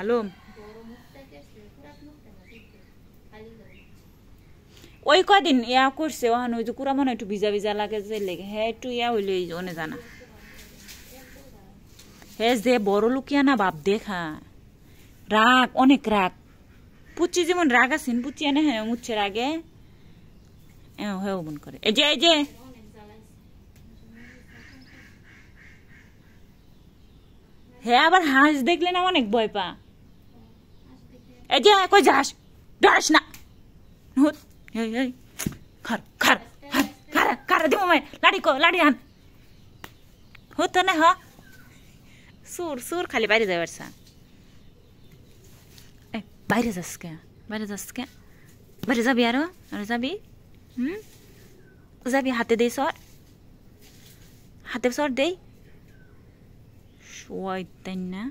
হালুম ওই কদিন ইয়া করছে ওখানে ওই যে কুড়া মনে একটু ভিজা ভিজা লাগে যে লেগে হ্যাঁ একটু ইয়া হইলে ওনে জানা হ্যাঁ যে বড় লুকিয়া না বাপ দেখা রাগ অনেক রাগ পুচি যেমন রাগ আছেন পুচি এনে হ্যাঁ মুচ্ছে রাগে হ্যাঁ মন করে এই যে হ্যাঁ আবার হাঁস দেখলে না অনেক ভয় পা এই যে কই যাস ডরাস না খার খার খার খার দিব মাই লাড়ি আন হতো না হ সুর খালি বাইরে যাই পারছা বাইরে যাস কে বাইরে যাবি আরো যাবি যাবি হাতে দেই সর দেই শোয়াই তাই না